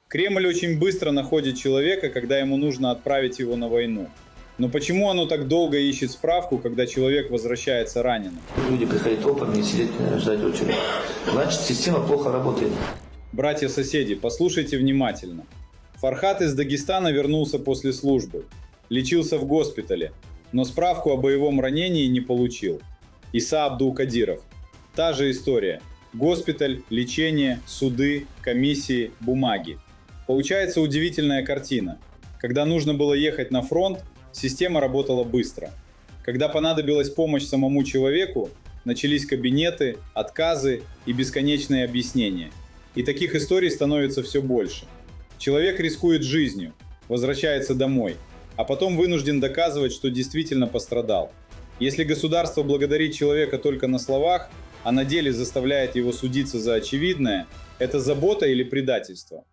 Кремль очень быстро находит человека, когда ему нужно отправить его на войну. Но почему оно так долго ищет справку, когда человек возвращается раненым? Люди приходят опытные, сидеть, ждать очередь. Значит, система плохо работает. Братья-соседи, послушайте внимательно. Фархат из Дагестана вернулся после службы. Лечился в госпитале, но справку о боевом ранении не получил. Иса Абдул-Кадиров. Та же история. Госпиталь, лечение, суды, комиссии, бумаги. Получается удивительная картина. Когда нужно было ехать на фронт, система работала быстро. Когда понадобилась помощь самому человеку, начались кабинеты, отказы и бесконечные объяснения. И таких историй становится все больше. Человек рискует жизнью, возвращается домой, а потом вынужден доказывать, что действительно пострадал. Если государство благодарит человека только на словах, а на деле заставляет его судиться за очевидное, это забота или предательство?